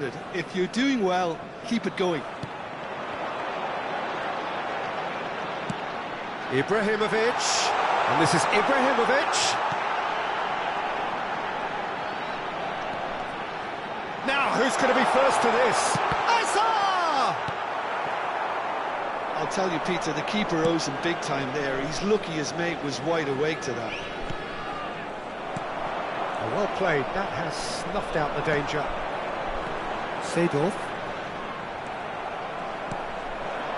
If you're doing well, keep it going. Ibrahimovic, and this is Ibrahimovic. Now, who's going to be first to this? Azar! I'll tell you, Peter, the keeper owes him big time there. He's lucky his mate was wide awake to that. Well played, that has snuffed out the danger. Seedorf.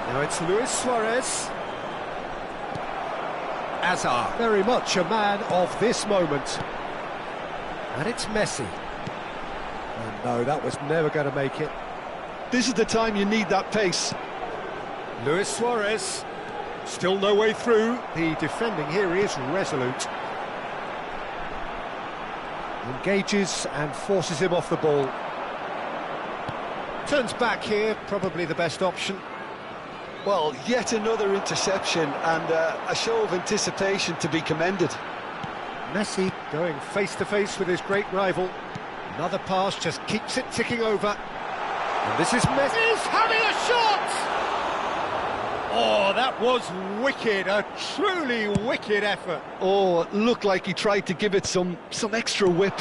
Now it's Luis Suarez. Azar, very much a man of this moment. And it's Messi. Oh no, that was never going to make it. This is the time you need that pace. Luis Suarez, still no way through. The defending here is resolute. Engages and forces him off the ball. Turns back here, probably the best option. Well, yet another interception and a show of anticipation to be commended. Messi going face-to-face with his great rival. Another pass just keeps it ticking over. And this is Messi. He's having a shot! Oh, that was wicked, a truly wicked effort. Oh, it looked like he tried to give it some extra whip.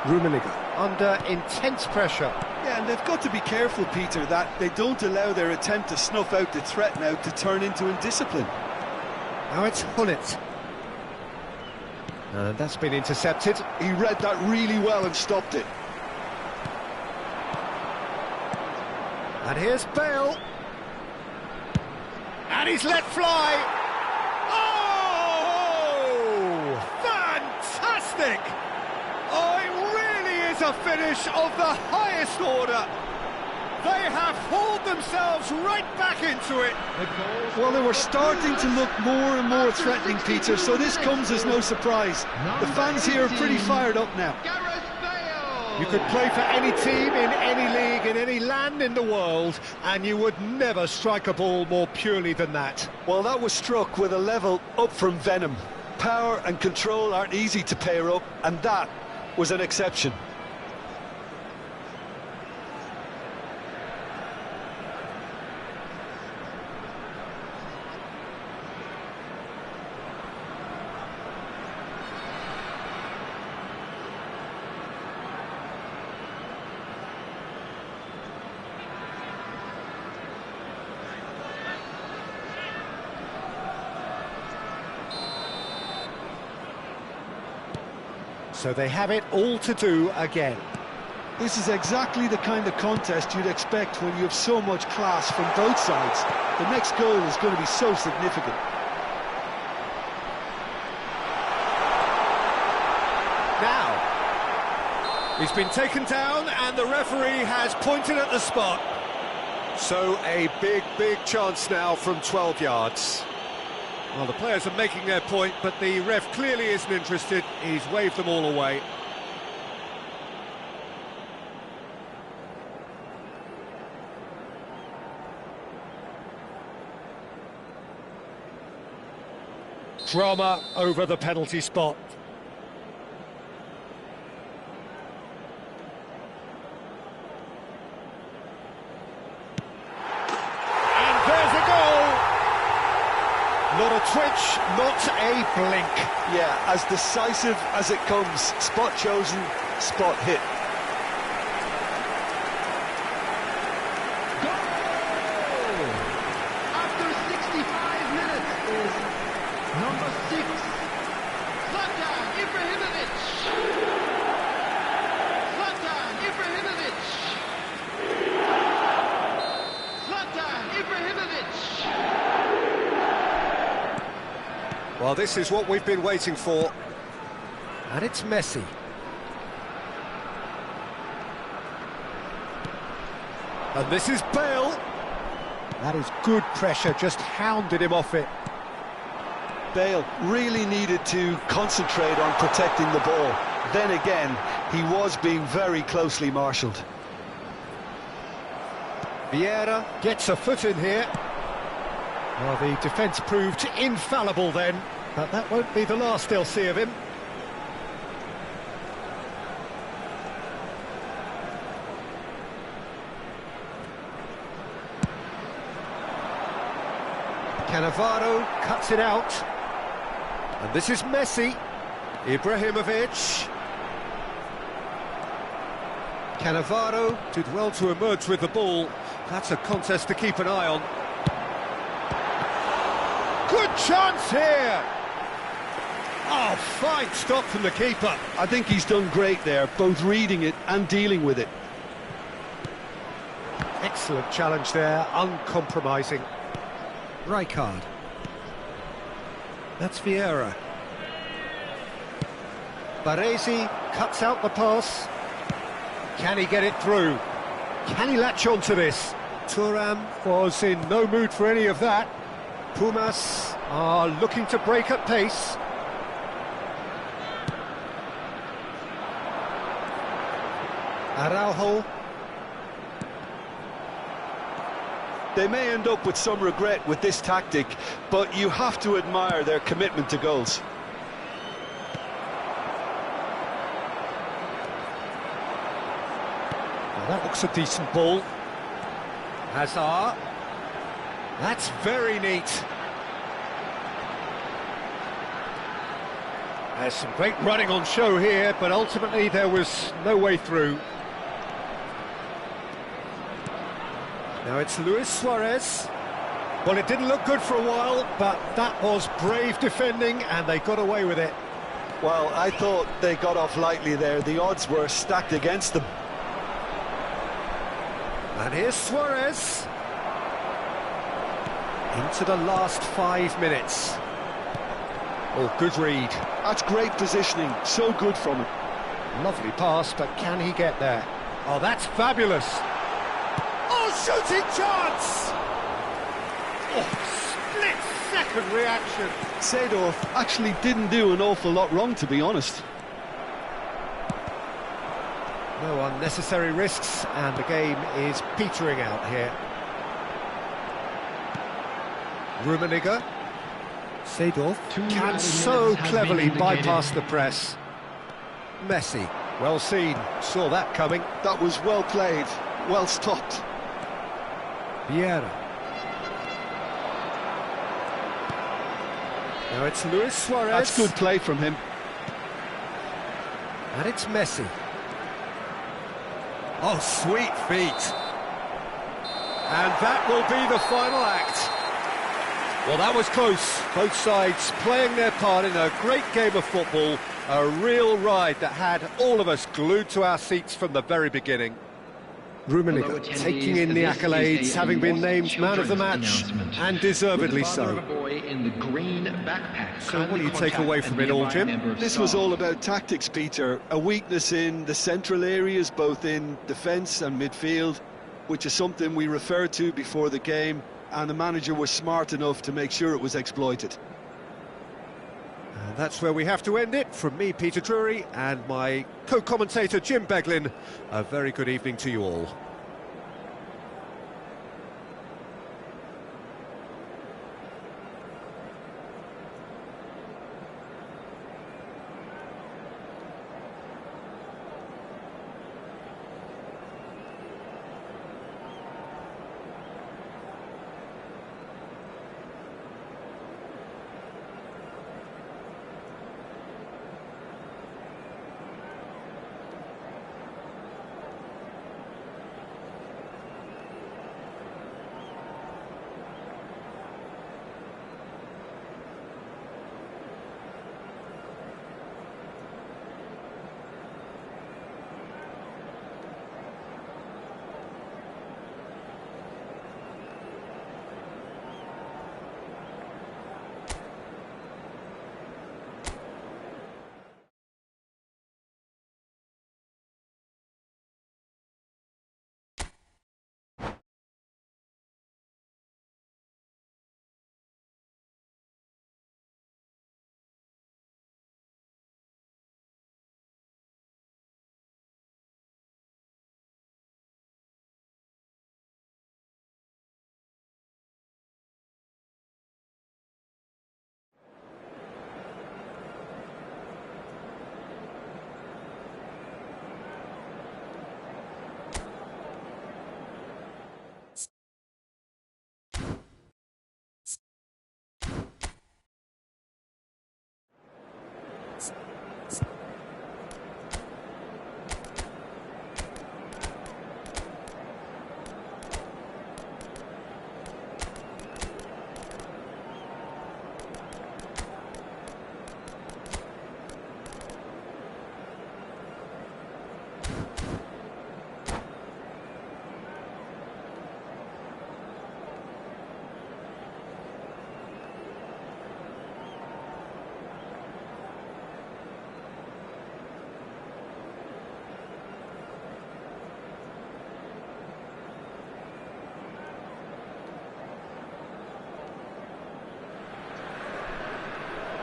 Rummenigge under intense pressure. Yeah, and they've got to be careful, Peter, that they don't allow their attempt to snuff out the threat now to turn into indiscipline. Now it's Hullet. And that's been intercepted. He read that really well and stopped it. And here's Bale. And he's let fly. Oh! Fantastic! Oh, it really is a finish of the highest order. They have hauled themselves right back into it. Well, they were starting to look more and more threatening, Peter, so this comes as no surprise. The fans here are pretty fired up now. You could play for any team in any league, in any land in the world, and you would never strike a ball more purely than that. Well, that was struck with a level up from venom. Power and control aren't easy to pair up, and that was an exception. So they have it all to do again. This is exactly the kind of contest you'd expect when you have so much class from both sides. The next goal is going to be so significant. Now, he's been taken down and the referee has pointed at the spot. So a big chance now from 12 yards. Well, the players are making their point, but the ref clearly isn't interested. He's waved them all away. Drama over the penalty spot. Not a twitch, not a blink. Yeah, as decisive as it comes. Spot chosen, spot hit. Goal! After 65 minutes is number 6, Zlatan Ibrahimovic. Zlatan Ibrahimovic. Zlatan Ibrahimovic. Well, this is what we've been waiting for. And it's Messi. And this is Bale. That is good pressure, just hounded him off it. Bale really needed to concentrate on protecting the ball. Then again, he was being very closely marshalled. Vieira gets a foot in here. Well, the defence proved infallible then, but that won't be the last they'll see of him. Cannavaro cuts it out. And this is Messi. Ibrahimovic. Cannavaro did well to emerge with the ball. That's a contest to keep an eye on. Good chance here! Oh, fine stop from the keeper. I think he's done great there, both reading it and dealing with it. Excellent challenge there, uncompromising. Rijkaard. That's Vieira. Baresi cuts out the pass. Can he get it through? Can he latch on to this? Thuram was in no mood for any of that. Pumas are looking to break at pace. Araujo. They may end up with some regret with this tactic, but you have to admire their commitment to goals. Well, that looks a decent ball. Hazard. That's very neat. There's some great running on show here, but ultimately there was no way through. Now it's Luis Suarez. Well, it didn't look good for a while, but that was brave defending, and they got away with it. Well, I thought they got off lightly there. The odds were stacked against them. And here's Suarez. Into the last 5 minutes. Oh, good read. That's great positioning, so good from him. Lovely pass, but can he get there? Oh, that's fabulous. Oh, shooting chance! Oh, split-second reaction. Seedorf actually didn't do an awful lot wrong, to be honest. No unnecessary risks, and the game is petering out here. Rummenigge. Seedorf can so cleverly bypass the press. Messi, well seen, saw that coming. That was well played, well stopped. Vieira. Now it's Luis Suarez. That's good play from him. And it's Messi. Oh, sweet feet. And that will be the final act. Well, that was close. Both sides playing their part in a great game of football. A real ride that had all of us glued to our seats from the very beginning. Rummenigge taking in the accolades, having been named man of the match, and deservedly so. So what do you take away from it all, Jim? This was all about tactics, Peter. A weakness in the central areas, both in defence and midfield, which is something we referred to before the game, and the manager was smart enough to make sure it was exploited. And that's where we have to end it. From me, Peter Drury, and my co-commentator, Jim Beglin, a very good evening to you all.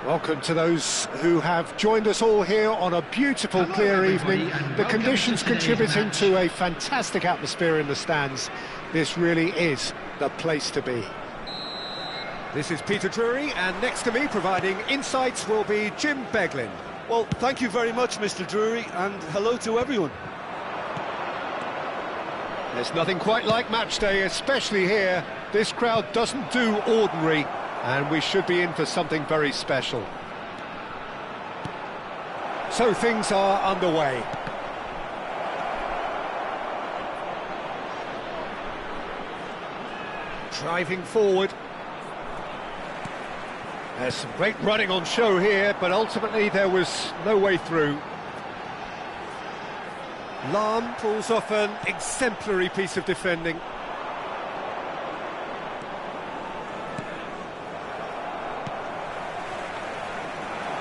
Welcome to those who have joined us all here on a beautiful, clear evening. The conditions contributing to a fantastic atmosphere in the stands. This really is the place to be. This is Peter Drury, and next to me providing insights will be Jim Beglin. Well, thank you very much, Mr. Drury, and hello to everyone. There's nothing quite like match day, especially here. This crowd doesn't do ordinary, and we should be in for something very special. So things are underway. Driving forward. There's some great running on show here, but ultimately there was no way through. Lahm pulls off an exemplary piece of defending.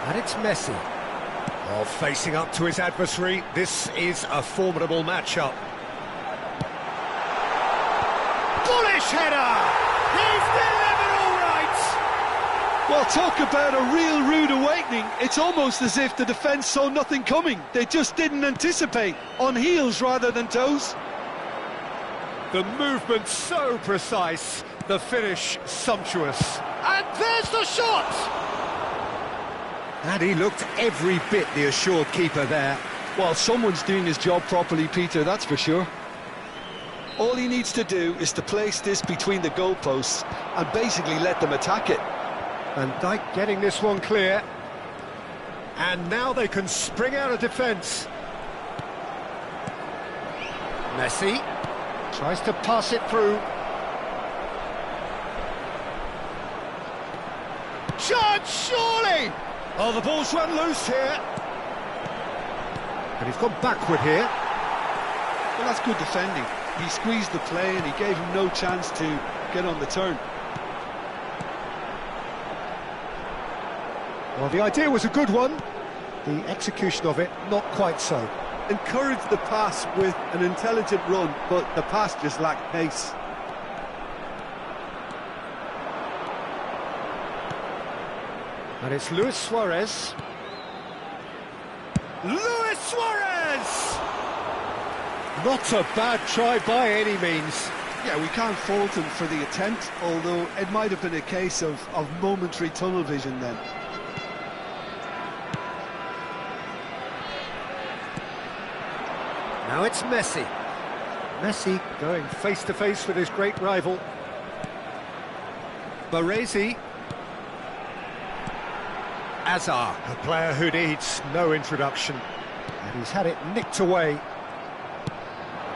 And it's Messi. Oh, facing up to his adversary, this is a formidable matchup. Bullish header! He's delivered all right! Well, talk about a real rude awakening. It's almost as if the defence saw nothing coming. They just didn't anticipate, on heels rather than toes. The movement so precise, the finish sumptuous. And there's the shot! And he looked every bit the assured keeper there. Well, someone's doing his job properly, Peter, that's for sure. All he needs to do is to place this between the goalposts and basically let them attack it. Van Dijk getting this one clear. And now they can spring out of defence. Messi tries to pass it through. Chance, surely! Oh, the ball's run loose here. And he's gone backward here. Well, that's good defending. He squeezed the play and he gave him no chance to get on the turn. Well, the idea was a good one. The execution of it, not quite so. Encouraged the pass with an intelligent run, but the pass just lacked pace. And it's Luis Suarez. Luis Suarez! Not a bad try by any means. Yeah, we can't fault him for the attempt, although it might have been a case of momentary tunnel vision then. Now it's Messi. Messi going face-to-face with his great rival. Baresi. Hazard, a player who needs no introduction. And he's had it nicked away.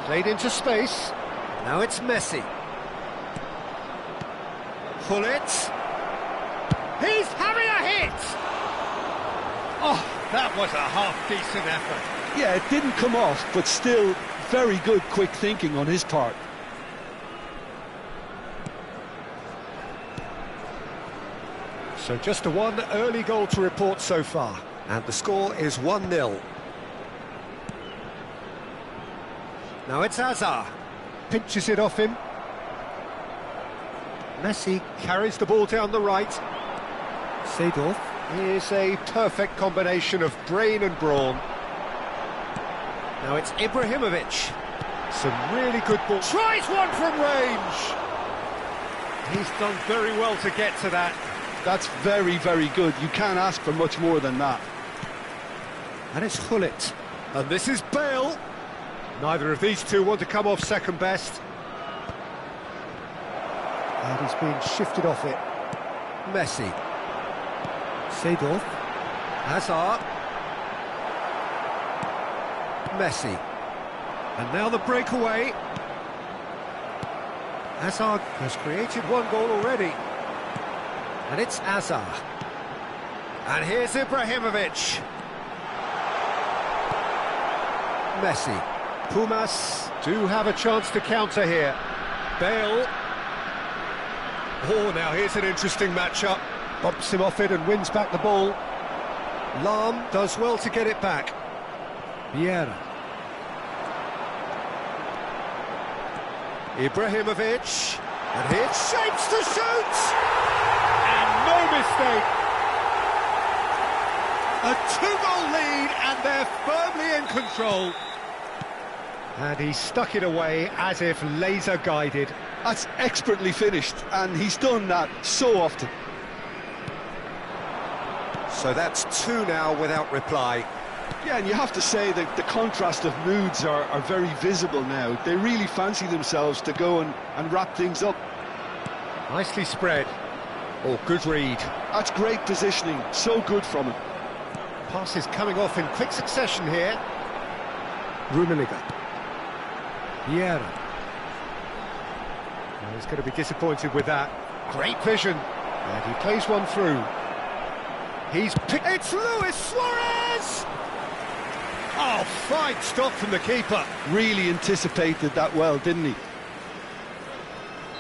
Played into space. Now it's Messi. Gullit. He's having a hit! Oh, that was a half-decent effort. Yeah, it didn't come off, but still very good quick thinking on his part. So just a one early goal to report so far, and the score is 1-0. Now it's Hazard, pinches it off him. Messi carries the ball down the right. Seedorf is a perfect combination of brain and brawn. Now it's Ibrahimovic. Some really good ball. Tries one from range! He's done very well to get to that. That's very, very good. You can't ask for much more than that. And it's Gullit. And this is Bale. Neither of these two want to come off second best. And he's being shifted off it. Messi. Seedorf. Hazard. Messi. And now the breakaway. Hazard has created one goal already. And it's Hazard. And here's Ibrahimovic. Messi. Pumas do have a chance to counter here. Bale. Oh, now here's an interesting matchup. Bumps him off it and wins back the ball. Lahm does well to get it back. Vieira. Ibrahimovic. And here shapes to shoot! And no mistake! A two-goal lead, and they're firmly in control. And he stuck it away as if laser-guided. That's expertly finished, and he's done that so often. So that's two now without reply. Yeah, and you have to say that the contrast of moods are very visible now. They really fancy themselves to go and wrap things up. Nicely spread. Oh, good read. That's great positioning, so good from him. Passes coming off in quick succession here. Rummenigge. Vieira. Oh, he's going to be disappointed with that. Great vision. And he plays one through. He's picked... It's Luis Suarez! Oh, fine stop from the keeper. Really anticipated that well, didn't he?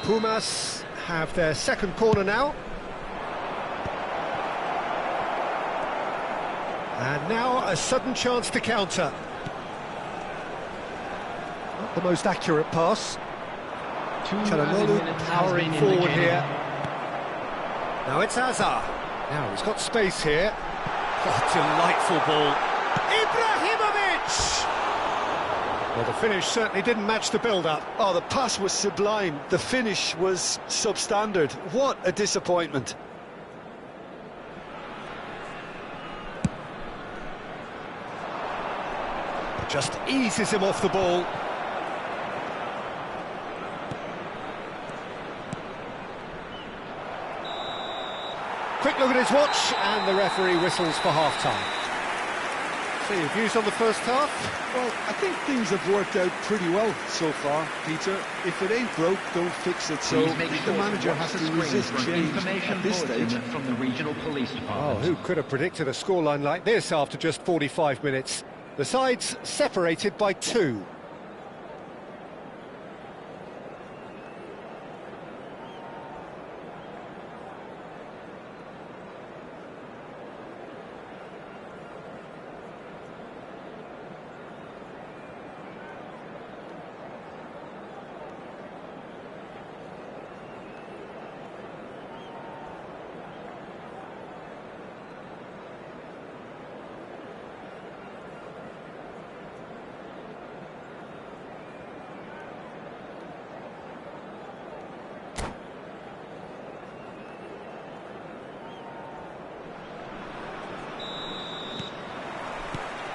Pumas have their second corner now. And now a sudden chance to counter. Not the most accurate pass. Çalhanoğlu powering forward here. Now it's Hazard. Now he's got space here. Oh, delightful ball. Ibrahimovic! Well, the finish certainly didn't match the build-up. Oh, the pass was sublime. The finish was substandard. What a disappointment. Just eases him off the ball. Quick look at his watch, and the referee whistles for half-time. So your views on the first half? Well, I think things have worked out pretty well so far, Peter. If it ain't broke, don't fix it. So the manager has to resist change at this stage. From the regional police Oh, department. who could have predicted a scoreline like this after just 45 minutes? The sides separated by 2.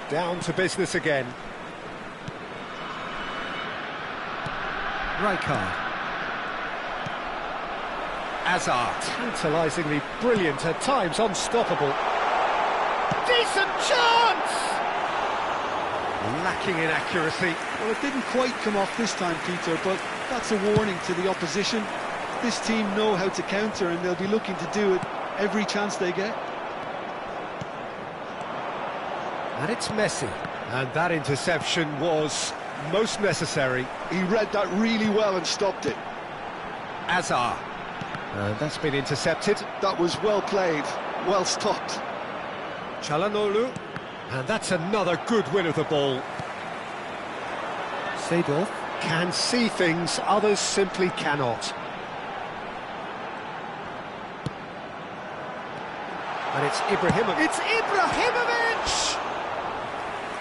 Down to business again. Rijkaard. Hazard, tantalisingly brilliant, at times unstoppable. Decent chance! Lacking in accuracy. Well, it didn't quite come off this time, Peter, but that's a warning to the opposition. This team know how to counter, and they'll be looking to do it every chance they get. And it's Messi. And that interception was most necessary. He read that really well and stopped it. Hazard. And that's been intercepted. That was well played, well stopped. Çalhanoğlu. And that's another good win of the ball. Seedorf can see things others simply cannot. And it's Ibrahimovic. It's Ibrahimovic!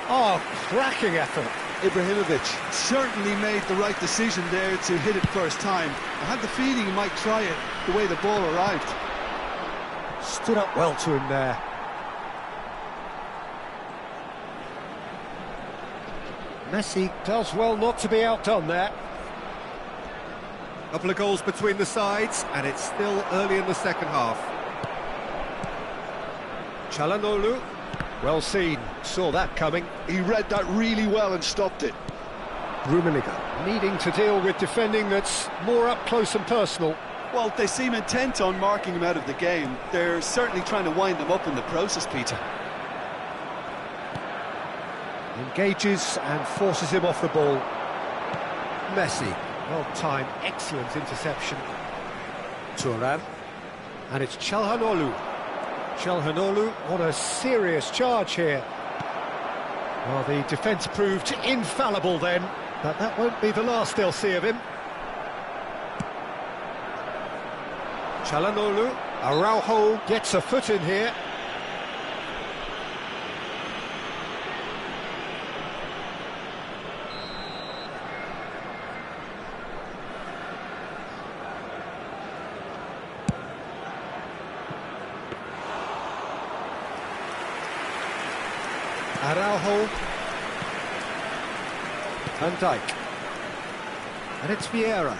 Oh, cracking effort. Ibrahimovic certainly made the right decision there to hit it first time. I had the feeling he might try it the way the ball arrived. Stood up well to him there. Messi does well not to be outdone there. Couple of goals between the sides, and it's still early in the second half. Çalhanoğlu, well seen, saw that coming. He read that really well and stopped it. Rummenigge needing to deal with defending that's more up close and personal. Well, they seem intent on marking him out of the game. They're certainly trying to wind him up in the process, Peter. Engages and forces him off the ball. Messi, well-timed, excellent interception. Thuram, and it's Çalhanoğlu. Çalhanoğlu on a serious charge here. Well, the defence proved infallible then, but that won't be the last they'll see of him. Çalhanoğlu, Araujo gets a foot in here. Araujo. Van Dijk. And it's Vieira.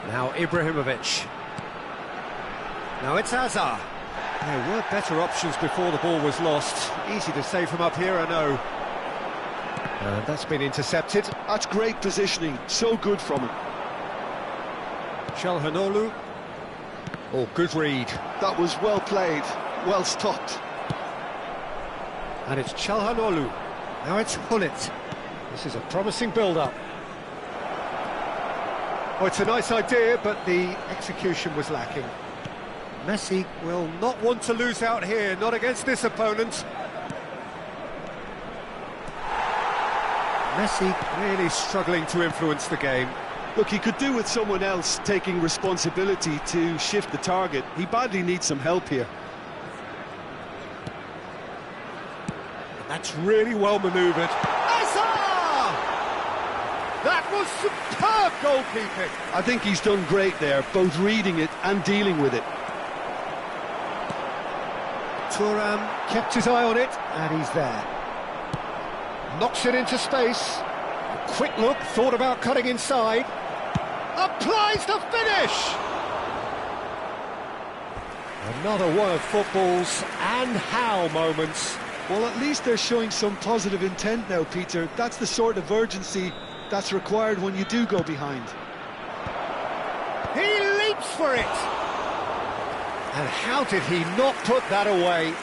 Now Ibrahimovic. Now it's Hazard. There were better options before the ball was lost. Easy to say from up here, I know. And that's been intercepted. That's great positioning, so good from him. Çalhanoğlu. Oh, good read. That was well played, well stopped. And it's Çalhanoğlu. Now it's Hullet. This is a promising build-up. Oh, it's a nice idea, but the execution was lacking. Messi will not want to lose out here, not against this opponent. Messi really struggling to influence the game. Look, he could do with someone else taking responsibility to shift the target. He badly needs some help here. That's really well manoeuvred. That was superb goalkeeping. I think he's done great there, both reading it and dealing with it. Thuram kept his eye on it, and he's there. Knocks it into space. A quick look, thought about cutting inside. Applies the finish! Another one of football's and how moments. Well, at least they're showing some positive intent now, Peter. That's the sort of urgency that's required when you do go behind. He leaps for it! And how did he not put that away?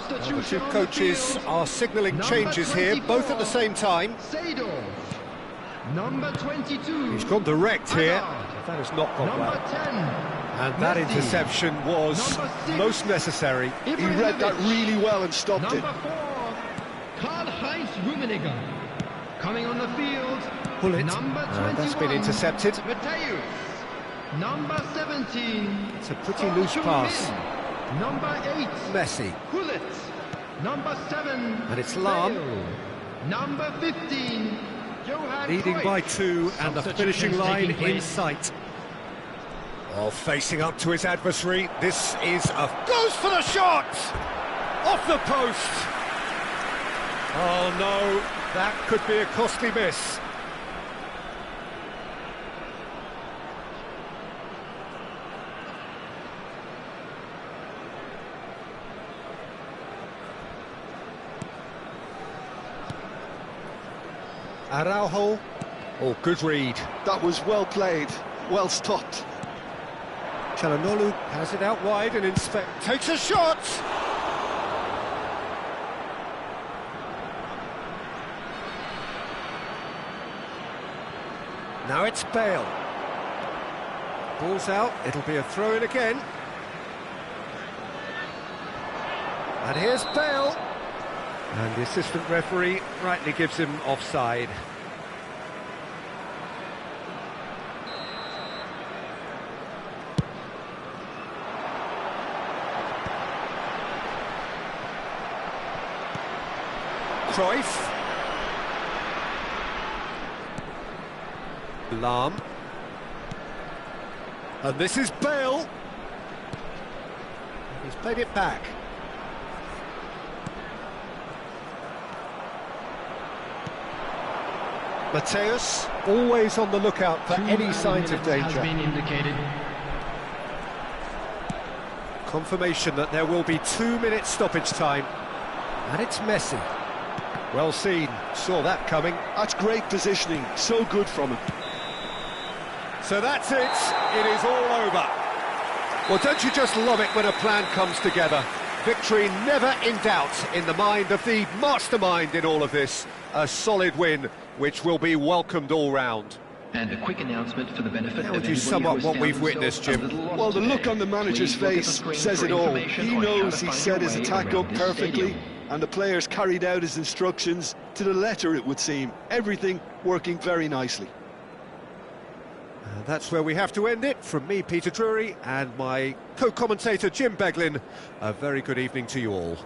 The two coaches are signalling changes here, both at the same time. Number 22. He's gone direct here. That has not gone well. 10. And that interception was most necessary. He read that really well and stopped it. Number 4. Karl-Heinz Rummenigge. Coming on the field. Hullet. Number 21. And that's been intercepted. Matthäus. Number 17. It's a pretty loose pass. Number 8. Messi. Hullet. Number 7. And it's Lahm. Number 15. Johan Leading Cruyff. by 2 and the finishing Substitutions line taking in place. sight. Oh, facing up to his adversary. This is a... Goes for the shot! Off the post! Oh no, that could be a costly miss. Araujo. Oh, good read. That was well played, well stopped. Çalhanoğlu has it out wide and takes a shot! Now it's Bale. Ball's out, it'll be a throw-in again. And here's Bale. And the assistant referee rightly gives him offside. Cruyff. Lahm. And this is Bale. He's played it back. Matthäus, always on the lookout for any signs of danger. Has been indicated. Confirmation that there will be 2 minutes stoppage time. And it's Messi. Well seen, saw that coming. That's great positioning, so good from him. So that's it is all over. Well, don't you just love it when a plan comes together? Victory never in doubt in the mind of the mastermind in all of this. A solid win, which will be welcomed all round. And a quick announcement for the benefit How of would you anybody sum who up has what found we've themselves witnessed, a Jim? little lost Well, the look today. on the manager's Please look at the face screen says for it all. information He on how knows to he find set your his way attack around up this perfectly, stadium. and the players carried out his instructions to the letter, it would seem. Everything working very nicely. And that's where we have to end it. From me, Peter Drury, and my co-commentator, Jim Beglin. A very good evening to you all.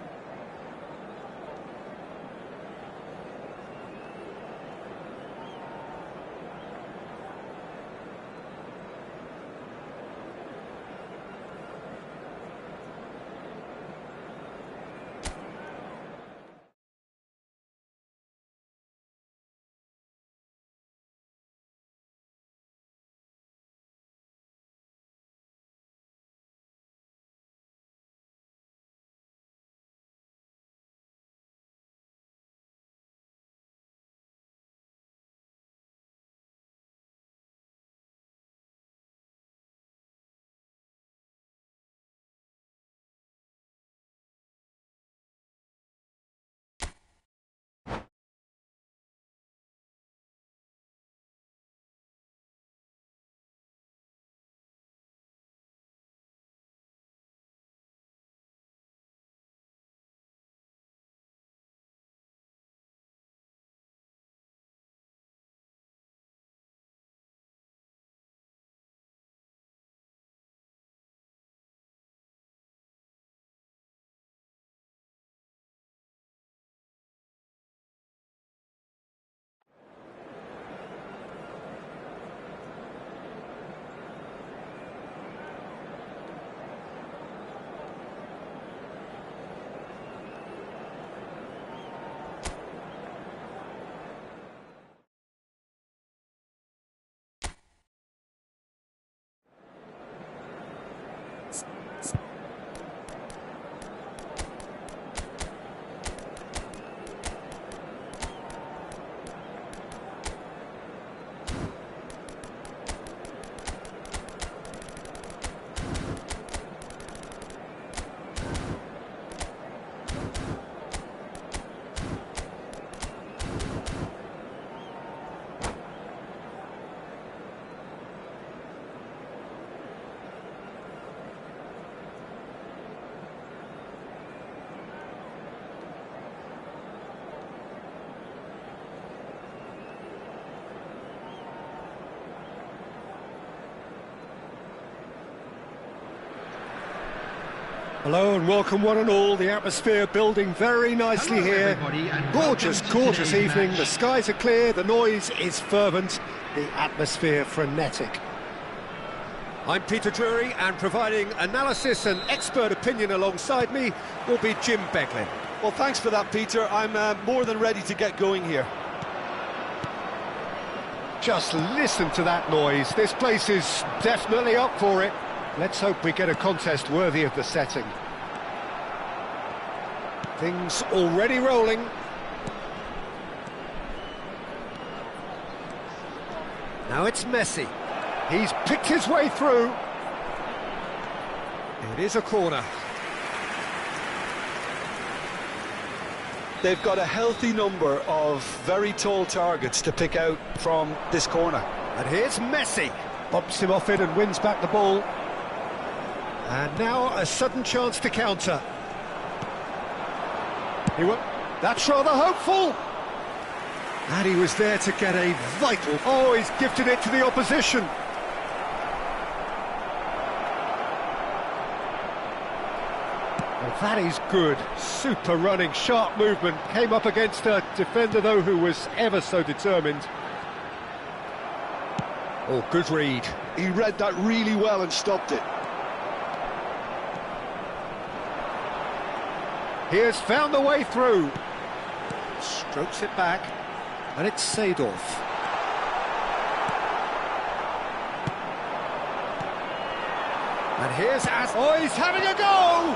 Hello and welcome one and all. The atmosphere building very nicely Hello, here. everybody, and Gorgeous, welcome to gorgeous today's evening. match. The skies are clear, the noise is fervent, the atmosphere frenetic. I'm Peter Drury, and providing analysis and expert opinion alongside me will be Jim Beglin. Well, thanks for that, Peter. I'm more than ready to get going here. Just listen to that noise. This place is definitely up for it. Let's hope we get a contest worthy of the setting. Things already rolling. Now it's Messi. He's picked his way through. It is a corner. They've got a healthy number of very tall targets to pick out from this corner. And here's Messi. Bumps him off it and wins back the ball. And now a sudden chance to counter. That's rather hopeful. And he was there to get a vital... Oh, he's gifted it to the opposition. Well, that is good. Super running, sharp movement. Came up against a defender, though, who was ever so determined. Oh, good read. He read that really well and stopped it. He has found the way through. Strokes it back, and it's Seedorf. And here's oh, he's having a go!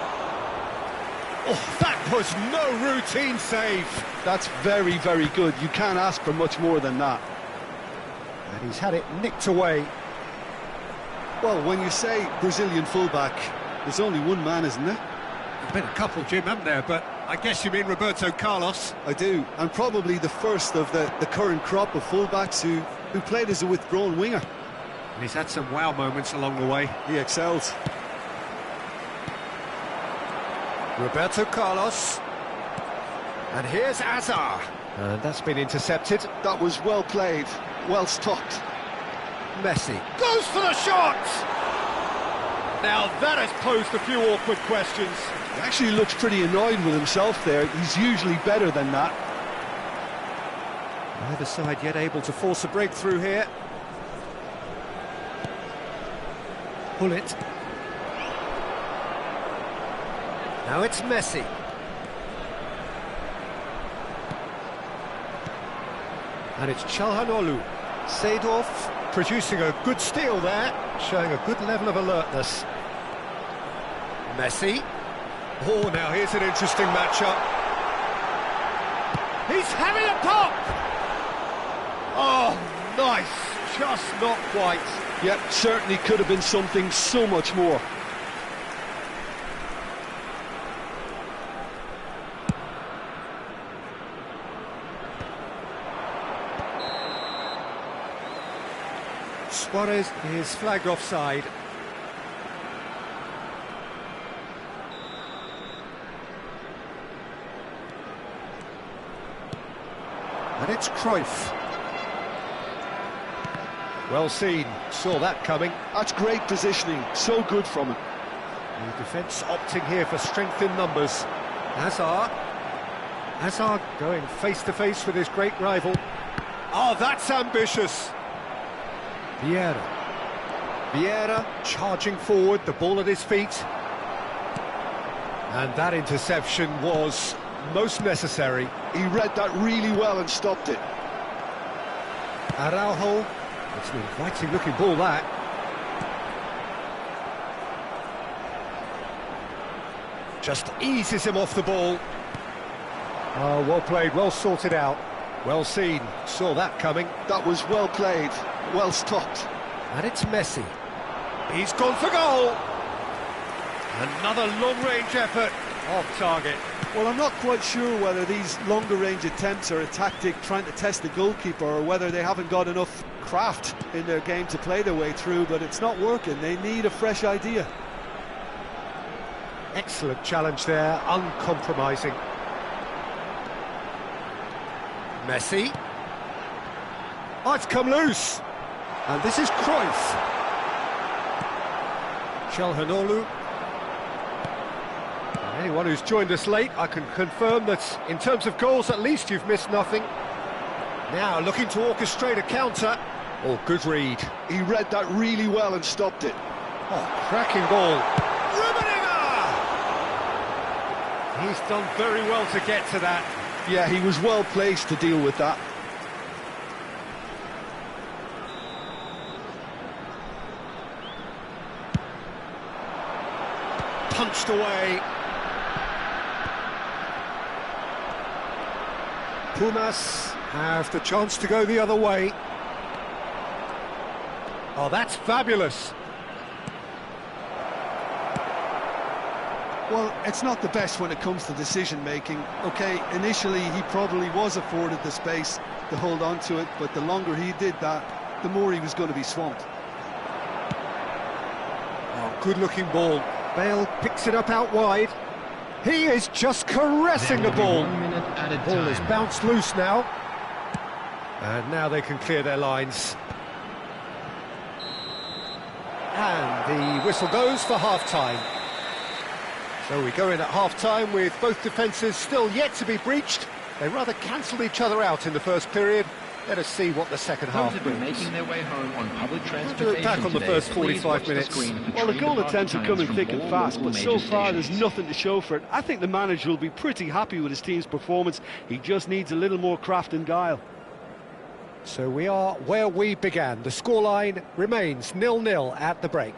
Oh, that was no routine save. That's very, very good. You can't ask for much more than that. And he's had it nicked away. Well, when you say Brazilian fullback, there's only one man, isn't there? There's been a couple, Jim, haven't there? But I guess you mean Roberto Carlos. I do, and probably the first of the current crop of fullbacks who played as a withdrawn winger. And he's had some wow moments along the way. He excels. Roberto Carlos. And here's Azar. And that's been intercepted. That was well played, well stopped. Messi goes for the shot! Now that has posed a few awkward questions. He actually looks pretty annoyed with himself there. He's usually better than that. Neither side yet able to force a breakthrough here. Pull it. Now it's Messi. And it's Çalhanoğlu. Seedorf producing a good steal there, showing a good level of alertness. Messi. Oh, now here's an interesting matchup. He's having a pop! Oh, nice. Just not quite. Yep, certainly could have been something so much more. Suarez is flagged offside. And it's Cruyff. Well seen, saw that coming. That's great positioning, so good from him. The defence opting here for strength in numbers. Hazard. Hazard going face-to-face with his great rival. Oh, that's ambitious. Vieira. Vieira charging forward, the ball at his feet. And that interception was most necessary. He read that really well and stopped it. Araujo. It's an inviting looking ball, that. Just eases him off the ball. Oh, well played, well sorted out. Well seen, saw that coming. That was well played, well stopped. And it's Messi. He's gone for goal. Another long-range effort off target. Well, I'm not quite sure whether these longer-range attempts are a tactic trying to test the goalkeeper or whether they haven't got enough craft in their game to play their way through, but it's not working. They need a fresh idea. Excellent challenge there, uncompromising. Messi. Oh, it's come loose. And this is Cruyff. Çalhanoğlu. Anyone who's joined us late, I can confirm that in terms of goals, at least you've missed nothing. Now looking to orchestrate a counter. Oh, good read. He read that really well and stopped it. Oh, cracking ball. Rummenigge! He's done very well to get to that. Yeah, he was well placed to deal with that. Punched away. Pumas have the chance to go the other way. Oh, that's fabulous. Well, it's not the best when it comes to decision-making. OK, initially he probably was afforded the space to hold on to it, but the longer he did that, the more he was going to be swamped. Oh, good-looking ball. Bale picks it up out wide. He is just caressing the ball. 1 minute added Ball time. is bounced loose now. And now they can clear their lines. And the whistle goes for half-time. So we go in at half-time with both defences still yet to be breached. They rather cancelled each other out in the first period. Let us see what the second half Those have been brings. making their way home on public We'll transportation do it back on the today. first Please 45 watch the minutes. screen for Well, the train goal departure attempts are times coming from thick and all fast, local but so major far there's stations. nothing to show for it. I think the manager will be pretty happy with his team's performance. He just needs a little more craft and guile. So we are where we began. The scoreline remains 0-0 at the break.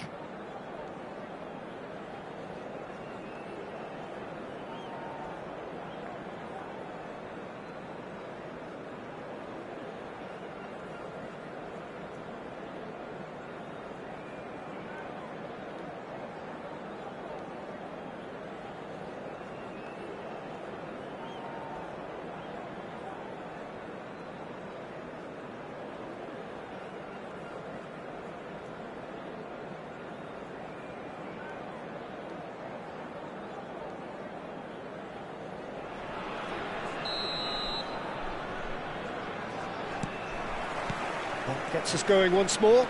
Gets us going once more.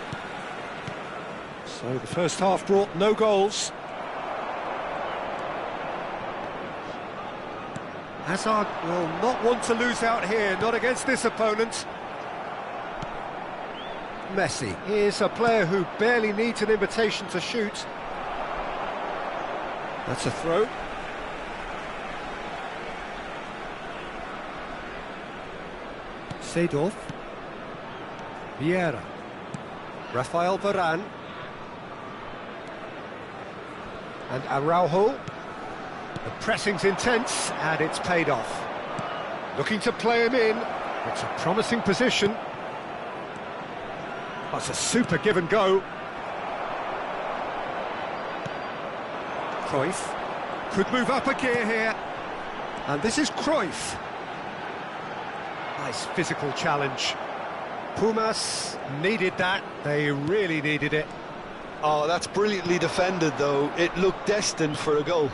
So the first half brought no goals. Hazard will not want to lose out here, not against this opponent. Messi is a player who barely needs an invitation to shoot. That's a throw. Seedorf. Vieira. Rafael Varane. And Araujo. The pressing's intense, and it's paid off. Looking to play him in. It's a promising position. That's a super give and go. Cruyff could move up a gear here. And this is Cruyff. Nice physical challenge. Pumas needed that. They really needed it. Oh, that's brilliantly defended, though. It looked destined for a goal.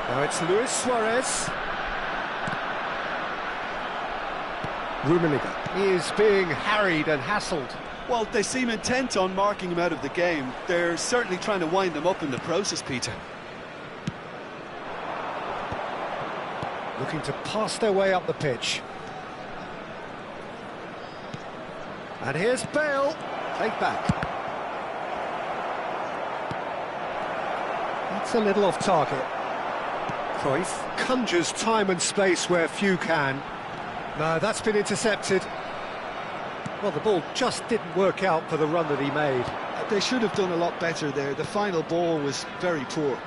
Now it's Luis Suarez. Rummenigge is being harried and hassled. Well, they seem intent on marking him out of the game. They're certainly trying to wind him up in the process, Peter. Looking to pass their way up the pitch. And here's Bale. Played back. That's a little off target. Cruyff conjures time and space where few can. No, that's been intercepted. Well, the ball just didn't work out for the run that he made. They should have done a lot better there. The final ball was very poor.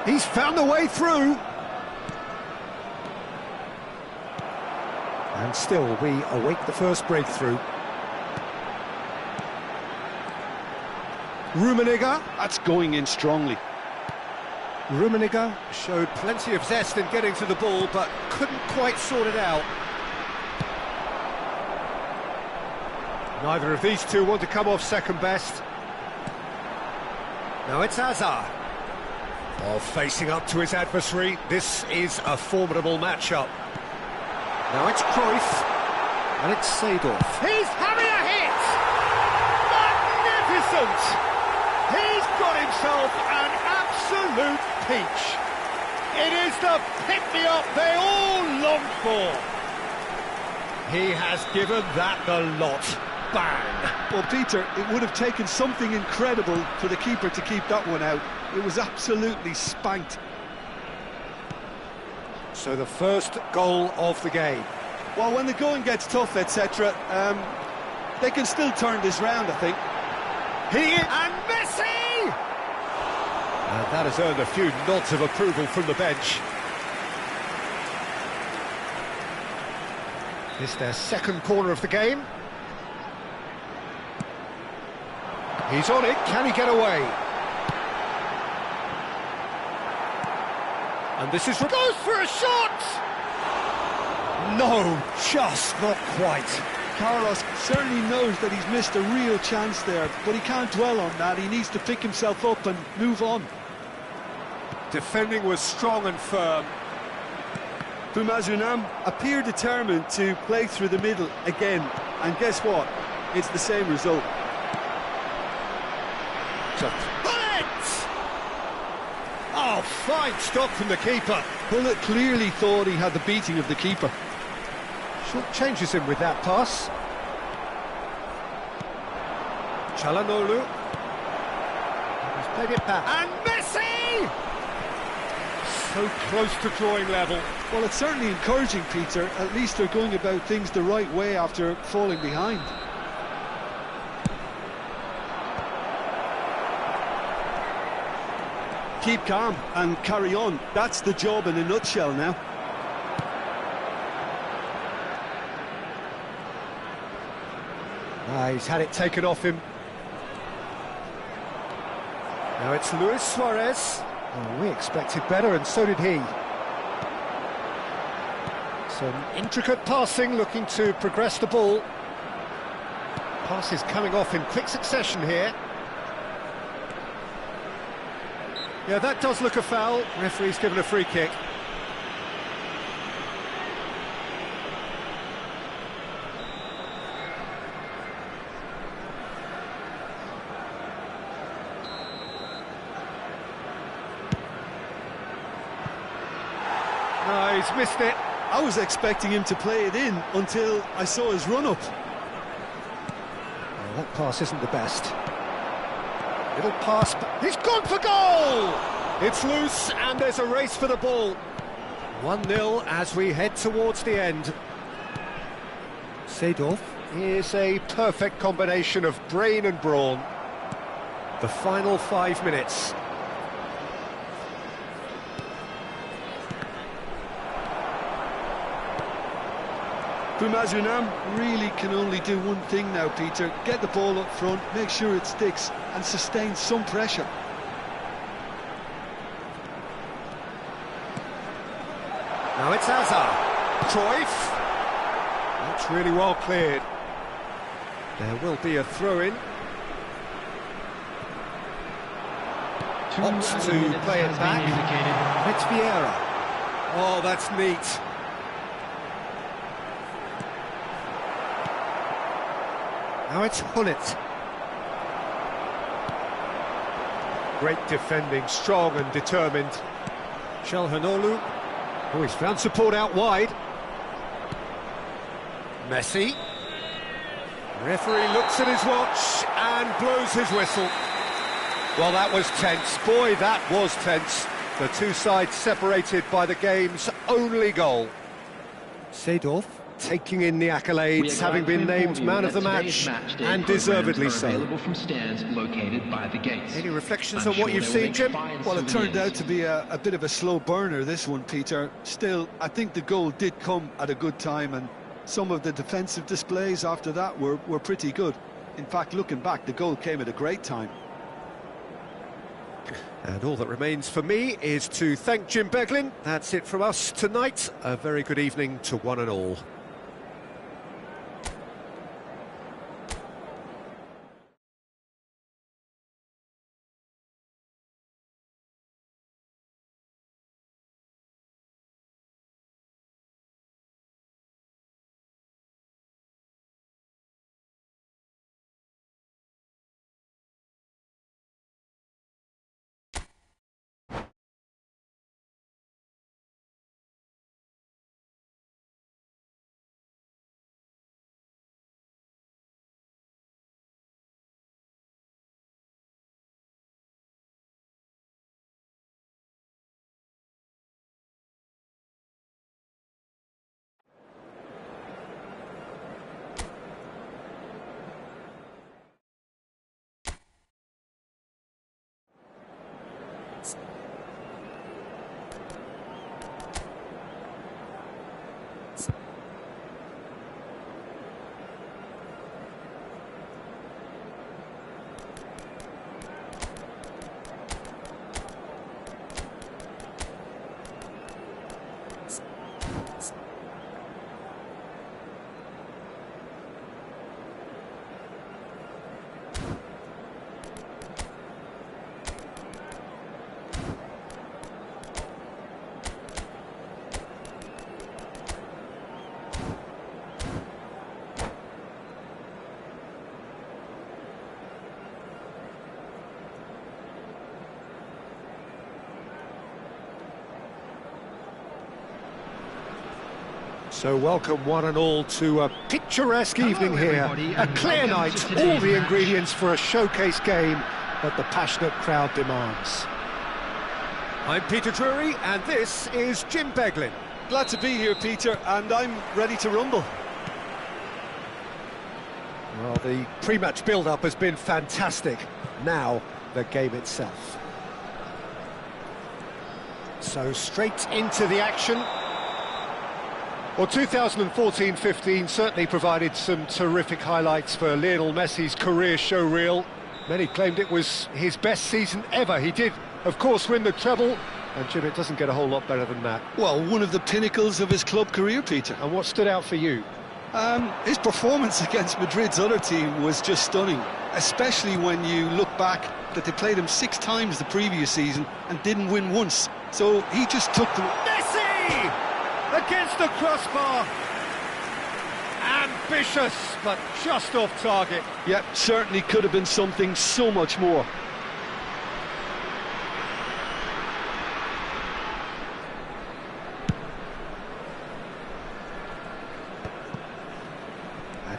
He's found the way through. And still, we await the first breakthrough. Rummenigge. That's going in strongly. Rummenigge showed plenty of zest in getting to the ball, but couldn't quite sort it out. Neither of these two want to come off second best. Now it's Hazard. Oh, facing up to his adversary. This is a formidable matchup. Now it's Cruyff. And it's Seedorf. He's having a hit! Magnificent! He's got himself an absolute peach. It is the pick-me-up they all longed for. He has given that the lot. Bang! Well, Peter, it would have taken something incredible for the keeper to keep that one out. It was absolutely spanked. So the first goal of the game. Well, when the going gets tough, etc., they can still turn this round, I think. And Messi! And that has earned a few nods of approval from the bench. This their second corner of the game. He's on it, can he get away? And this is... goes for a shot! No, just not quite. Carlos certainly knows that he's missed a real chance there, but he can't dwell on that. He needs to pick himself up and move on. Defending was strong and firm. Pumas Unam appear determined to play through the middle again, and guess what? It's the same result. Oh, fine stop from the keeper. Bullet clearly thought he had the beating of the keeper. Short changes him with that pass. Çalhanoğlu. He's played it back. And Messi! So close to drawing level. Well, it's certainly encouraging, Peter. At least they're going about things the right way after falling behind. Keep calm and carry on. That's the job in a nutshell now. He's had it taken off him. Now it's Luis Suarez. Oh, we expected better, and so did he. Some intricate passing, looking to progress the ball. Passes coming off in quick succession here. Yeah, that does look a foul. Referee's given a free kick. No, he's missed it. I was expecting him to play it in until I saw his run-up. Well, that pass isn't the best. Little pass, he's gone for goal! It's loose and there's a race for the ball. 1-0 as we head towards the end. Seedorf is a perfect combination of brain and brawn. The final 5 minutes. Unam really can only do one thing now, Peter. Get the ball up front, make sure it sticks and sustain some pressure. Now it's Hazard. Cruyff. That's really well cleared. There will be a throw-in. Opts to play it back. It's Vieira. Oh, that's neat. Now it's Hullet. Great defending, strong and determined. Çalhanoğlu. Oh, he's found support out wide. Messi. Referee looks at his watch and blows his whistle. Well, that was tense. Boy, that was tense. The two sides separated by the game's only goal. Seedorf taking in the accolades, having been named man of the match, and deservedly so. From stands located by the gates. Any reflections on what you've seen, Jim? Well, it turned out to be a bit of a slow burner, this one, Peter. Still, I think the goal did come at a good time, and some of the defensive displays after that were pretty good. In fact, looking back, the goal came at a great time. And all that remains for me is to thank Jim Beglin. That's it from us tonight. A very good evening to one and all. So welcome one and all to a picturesque evening here, a clear night, all the ingredients for a showcase game that the passionate crowd demands. I'm Peter Drury and this is Jim Beglin. Glad to be here, Peter, and I'm ready to rumble. Well, the pre-match build-up has been fantastic. Now, the game itself. So straight into the action. Well, 2014-15 certainly provided some terrific highlights for Lionel Messi's career showreel. Many claimed it was his best season ever. He did, of course, win the treble, and Jim, it doesn't get a whole lot better than that. Well, one of the pinnacles of his club career, Peter. And what stood out for you? His performance against Madrid's other team was just stunning, especially when you look back that they played him 6 times the previous season and didn't win once. So he just took the... Messi! Against the crossbar. Ambitious, but just off target. Yep, certainly could have been something so much more.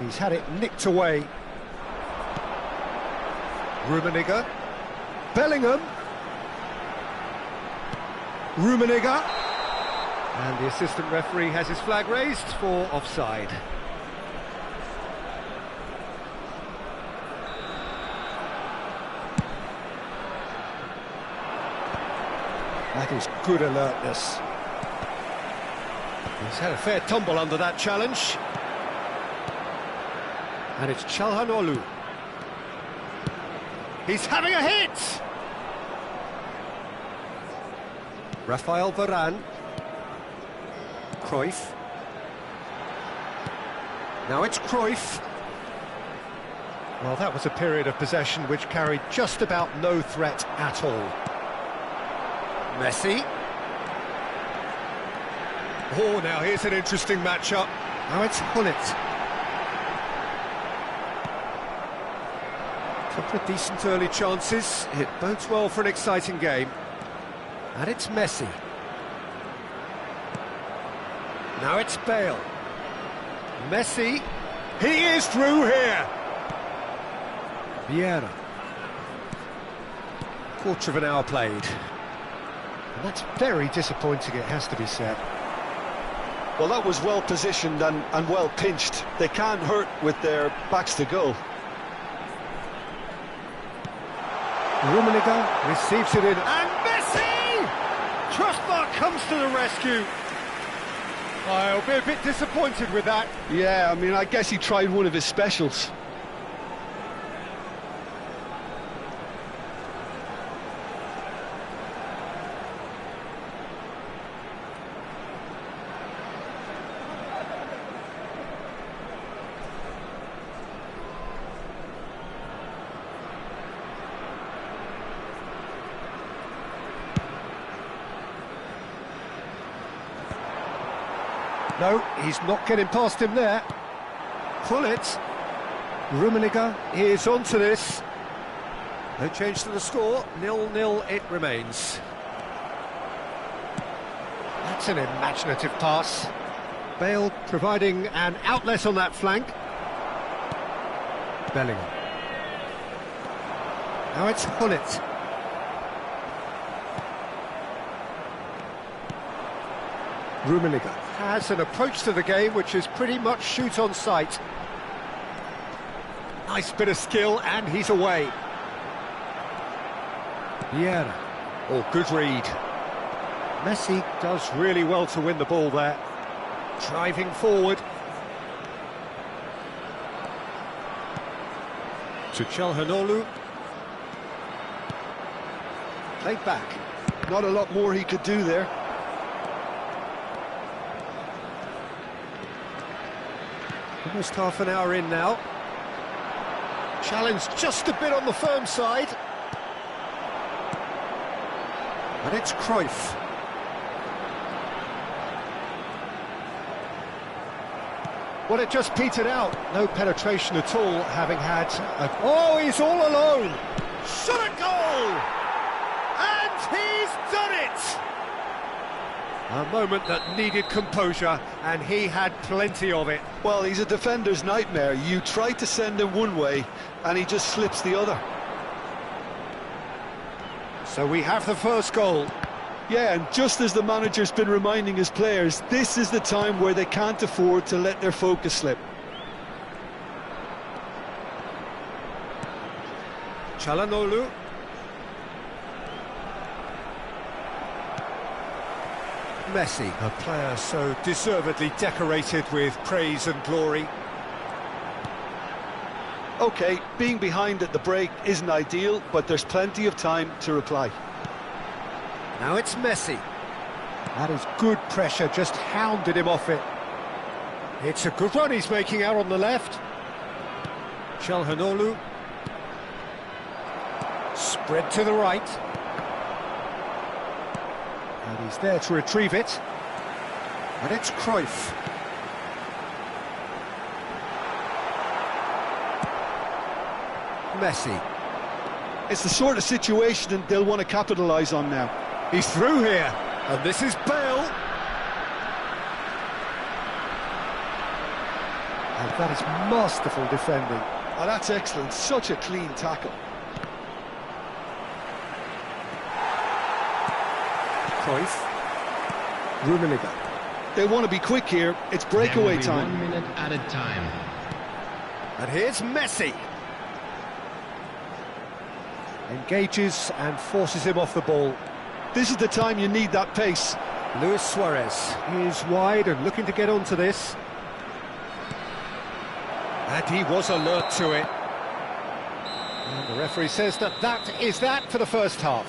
He's had it nicked away. Rummenigge. Bellingham. Rummenigge. And the assistant referee has his flag raised for offside. That is good alertness. He's had a fair tumble under that challenge. And it's Çalhanoğlu. He's having a hit! Rafael Varane. Cruyff. Now it's Cruyff. Well, that was a period of possession which carried just about no threat at all. Messi. Oh, now here's an interesting matchup. Now it's Gullit. Couple of decent early chances. It bodes well for an exciting game. And it's Messi. Now it's Bale. Messi. He is through here. Vieira. Quarter of an hour played. And that's very disappointing, it has to be said. Well, that was well positioned and well pinched. They can't hurt with their backs to goal. Rummenigge receives it in, and Messi! Crossbar comes to the rescue. I'll be a bit disappointed with that. Yeah, I mean, I guess he tried one of his specials. No, he's not getting past him there. Gullit. Rummenigge is onto this. No change to the score, 0-0 it remains. That's an imaginative pass. Bale providing an outlet on that flank. Bellingham. Now it's Gullit. Rummenigge has an approach to the game which is pretty much shoot on sight. Nice bit of skill, and he's away. Vieira. Oh, good read. Messi does really well to win the ball there. Driving forward. To Çalhanoğlu. Played back. Not a lot more he could do there. Almost half an hour in now. Challenge just a bit on the firm side. And it's Cruyff. Well, it just petered out. No penetration at all, having had a... Oh, he's all alone! Shot a goal! And he's done it! A moment that needed composure, and he had plenty of it. Well, he's a defender's nightmare. You try to send him one way, and he just slips the other. So we have the first goal. Yeah, and just as the manager's been reminding his players, this is the time where they can't afford to let their focus slip. Çalhanoğlu. Messi, a player so deservedly decorated with praise and glory. OK, being behind at the break isn't ideal, but there's plenty of time to reply. Now it's Messi. That is good pressure, just hounded him off it. It's a good run he's making out on the left. Çalhanoğlu. Spread to the right. And he's there to retrieve it. And it's Cruyff. Messi. It's the sort of situation that they'll want to capitalise on now. He's through here, and this is Bale. And that is masterful defending. Oh, that's excellent. Such a clean tackle. Cruyff. Rummenigge. They want to be quick here. It's breakaway time. 1 minute added time. And here's Messi. Engages and forces him off the ball. This is the time you need that pace. Luis Suarez is wide and looking to get onto this. And he was alert to it. And the referee says that is that for the first half.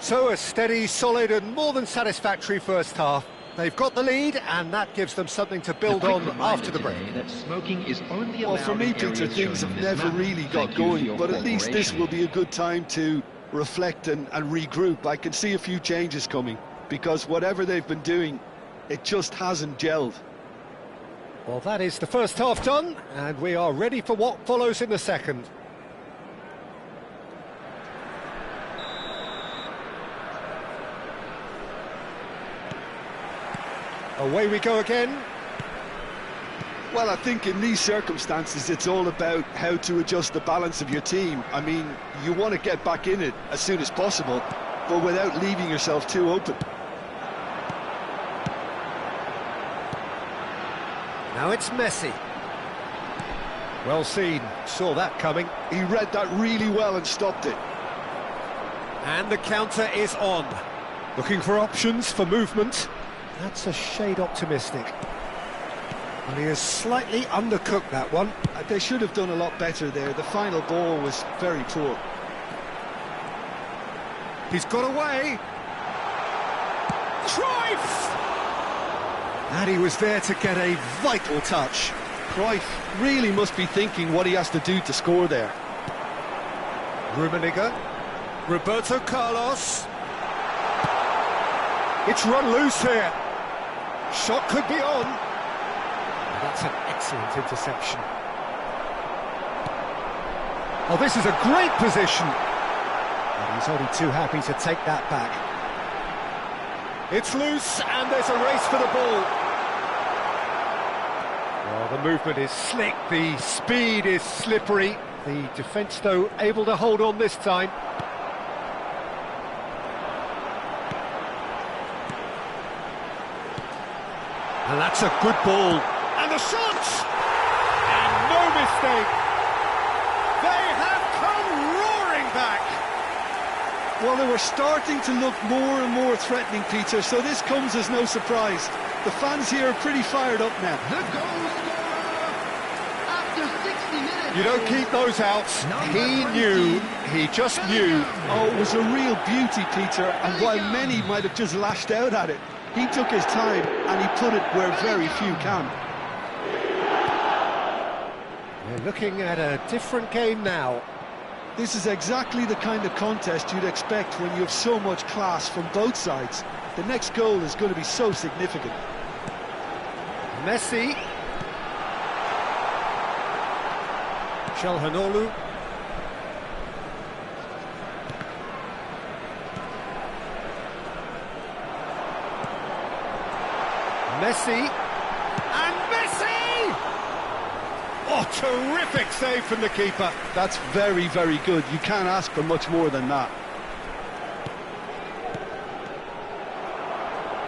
So a steady, solid and more than satisfactory first half. They've got the lead and that gives them something to build on after the break. That smoking is only Well, for me, Peter, things have never really got going, but at least this will be a good time to reflect and regroup. I can see a few changes coming, because whatever they've been doing, it just hasn't gelled. Well, that is the first half done, and we are ready for what follows in the second. Away we go again. Well, I think in these circumstances, it's all about how to adjust the balance of your team. I mean, you want to get back in it as soon as possible, but without leaving yourself too open. Now it's Messi. Well seen, saw that coming. He read that really well and stopped it. And the counter is on. Looking for options for movement. That's a shade optimistic. And he has slightly undercooked that one. They should have done a lot better there. The final ball was very poor. He's got away. Cruyff! And he was there to get a vital touch. Cruyff really must be thinking what he has to do to score there. Rummenigge. Roberto Carlos. It's run loose here. Shot could be on. That's an excellent interception. Oh, this is a great position. And he's only too happy to take that back. It's loose, and there's a race for the ball. Well, the movement is slick, the speed is slippery. The defence, though, able to hold on this time. And that's a good ball. And the shot! And no mistake! They have come roaring back! Well, they were starting to look more and more threatening, Peter, so this comes as no surprise. The fans here are pretty fired up now. The goal scorer after 60 minutes. You don't keep those out. He knew, he just knew. Oh, it was a real beauty, Peter, and while many might have just lashed out at it, he took his time and he put it where very few can. We're looking at a different game now. This is exactly the kind of contest you'd expect when you have so much class from both sides. The next goal is going to be so significant. Messi. Calhanoglu. Messi. And Messi! Oh, terrific save from the keeper. That's very, very good. You can't ask for much more than that.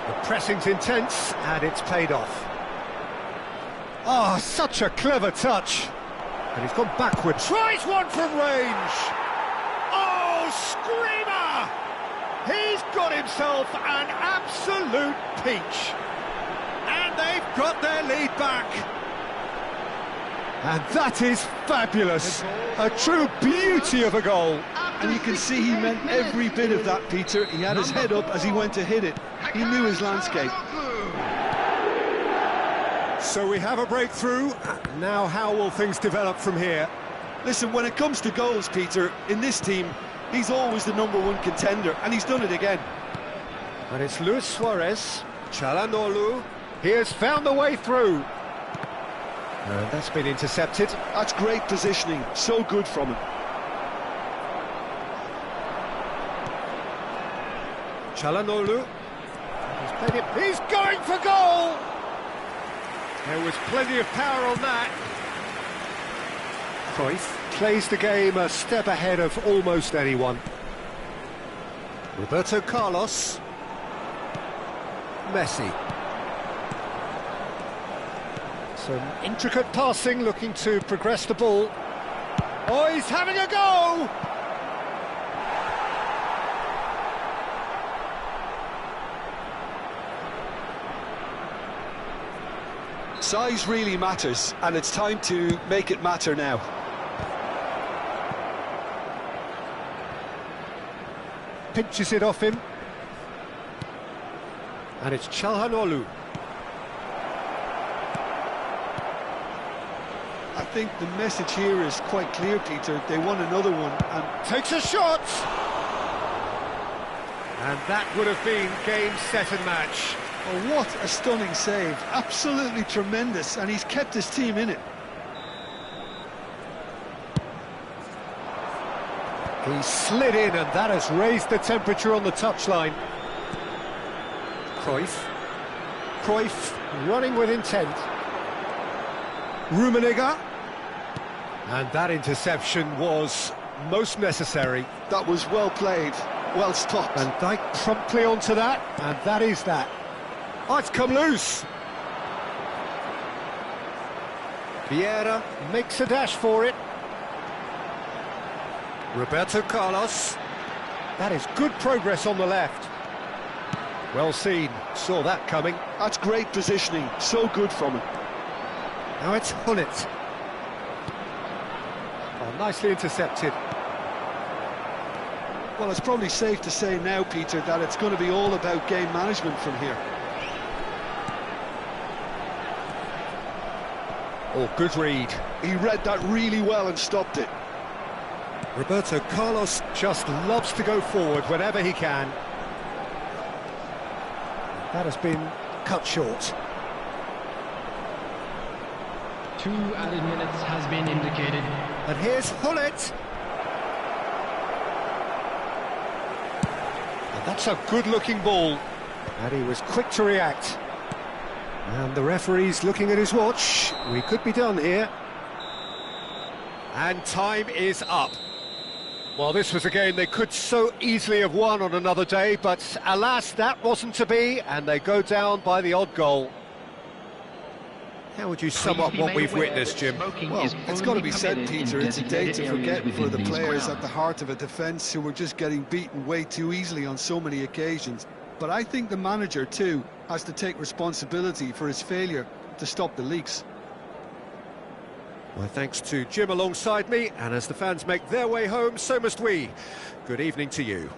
The pressing's intense, and it's paid off. Oh, such a clever touch. And he's gone backward. Tries one from range. Oh, screamer! He's got himself an absolute peach. And they've got their lead back. And that is fabulous. A true beauty of a goal. And you can see he meant every bit of that, Peter. He had his head up as he went to hit it. He knew his landscape. So we have a breakthrough. Now how will things develop from here? Listen, when it comes to goals, Peter, in this team, he's always the #1 contender, and he's done it again. And it's Luis Suarez. Calhanoglu. He has found the way through. And that's been intercepted. That's great positioning. So good from him. Calhanoglu. He's played it. He's going for goal! There was plenty of power on that. Cruyff plays the game a step ahead of almost anyone. Roberto Carlos. Messi. Some intricate passing, looking to progress the ball. Oh, he's having a go! Size really matters, and it's time to make it matter now. Pinches it off him. And it's Çalhanoğlu. I think the message here is quite clear, Peter. They want another one and Takes a shot! And that would have been game, set and match. oh, what a stunning save. Absolutely tremendous, and he's kept his team in it. He slid in, and that has raised the temperature on the touchline. Cruyff. Cruyff running with intent. Rummenigge. And that interception was most necessary. That was well played, well stopped. Van Dijk promptly onto that, and that is that. Oh, it's come loose. Vieira makes a dash for it. Roberto Carlos. That is good progress on the left. Well seen, saw that coming. That's great positioning, so good from him. Now it's Hullet. Oh, nicely intercepted. Well, it's probably safe to say now, Peter, that it's going to be all about game management from here. Oh, good read. He read that really well and stopped it. Roberto Carlos just loves to go forward whenever he can. That has been cut short. 2 added minutes has been indicated. And here's Hullet. And that's a good-looking ball. And he was quick to react. And the referee's looking at his watch. We could be done here. And time is up. Well, this was a game they could so easily have won on another day, but alas, that wasn't to be, and they go down by the odd goal. How would you sum up what we've witnessed, Jim? Well, it's got to be said, Peter, it's a day to forget for the players at the heart of a defence who were just getting beaten way too easily on so many occasions. But I think the manager, too, has to take responsibility for his failure to stop the leaks. My thanks to Jim alongside me, and as the fans make their way home, so must we. Good evening to you.